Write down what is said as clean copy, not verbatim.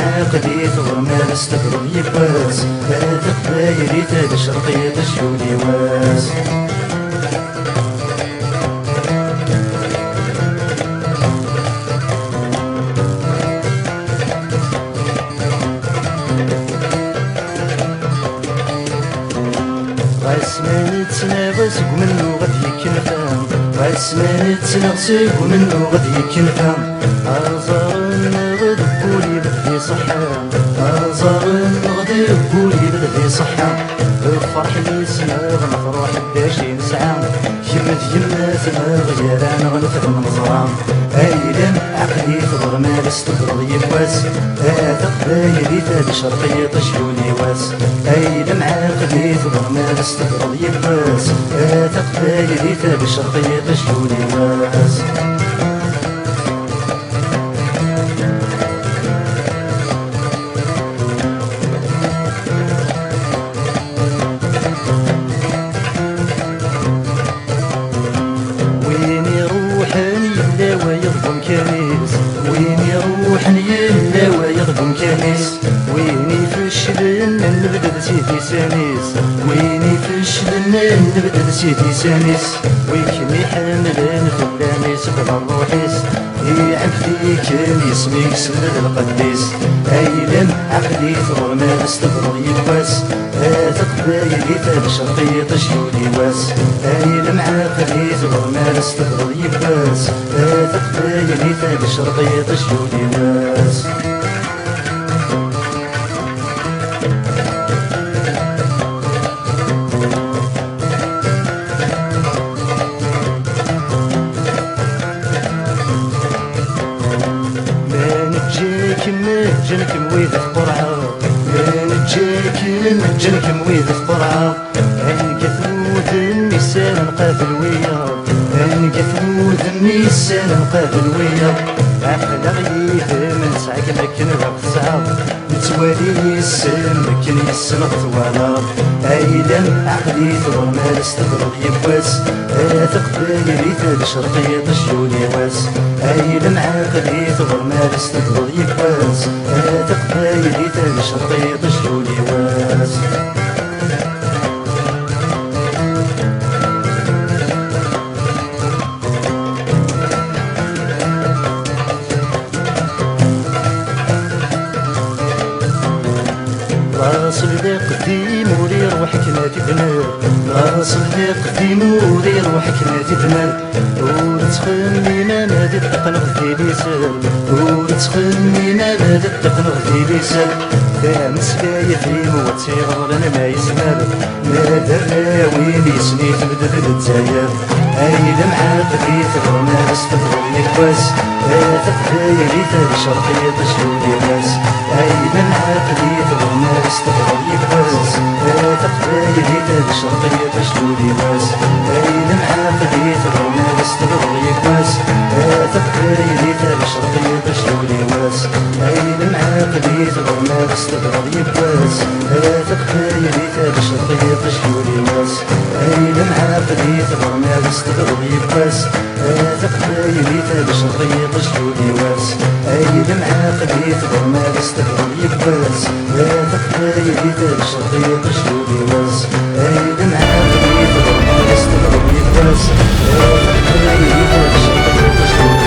عقدي ثغر ما استفرغ يباس هذا قبايلي تاج شرقية تشيولي واس غاسمان تناغس ومنو غادي يكنفام غاسمان تناغس ومنو غادي يكنفام أزارن غد بولي بدي صحة أزارن غد بولي بدي صحة الفرح لي سماغ نفرح بداشي نسعى يمد يمات ما غيران غنفهم نظرام أيلم عقلي ثغر ما استفرغ يفواس هذا قبايلي تاج شرقية تشيولي واس أيلم عقلي ثغر ما استفرغ يفواس هذا قبايلي تاج شرقية تشيولي واس وين يروح يلا ويخدم كنيس وين يفشل نبدأ سيدي سانيس وين يفشل نبدأ سيدي سانيس ويكمي حملان خلانيس بلا الروحيس عبدي كان يسميك سند القديس أيلم عقلي ثغر ما استفرغ يباس هذا قبايلي تاج شرقية تشيولي واس أيلم عقلي ثغر ما استفرغ يباس هذا قبايلي تاج شرقية تشيولي واس جنك مويد في قرعة جنك مويد في قرعة انقثود النسان نقابل ويا انقثود النسان نقابل ويا عقل غيث من سعك لكن غفزع نتوالي السن لكن يسن طوالا ايلم عقلي ثغر ما استفرغ يبواس هذا قبايلي تاج شرقية تشيولي واس أيلم عقلي ثغر ما استفرغ يبواس هذا قبايلي تاج شرقية تشيولي واس راس اللي قديم ولي روحك ما تدمر راس اللي قديم ولي روحك ما تدمر وتخمي ما نادي تقنغ في لسان وتخمي ما نادي تقنغ في لسان تامس كايفين وتيغر لنا ما يسمر ما درنا وين يسني تبدل الجزائر أيلم عقلي ثغر ما استفرغ يكواس هذا قبايلي تاج شرقية تشيولي واس أيلم عقلي ثغر ما استفرغ يكواس هذا قبايلي تاج شرقية تشيولي واس أيلم عقلي ثغر ما استفرغ يكواس هذا قبايلي تاج شرقية تشيولي واس أيلم عقلي ثغر ما استفرغ يكواس هذا قبايلي تاج شرقية تشيولي واس أيلم عقلي ثغر ما استفرغ يكواس هذا قبايلي تاج شرقية تشيولي واس أيلم عقلي ثغر ما استفرغ يكواس هذا قبايلي تاج شرقية تشيولي واس أيلم عقلي ثغر ما استفرغ يكواس هذا قبايلي تاج شرقية تشيولي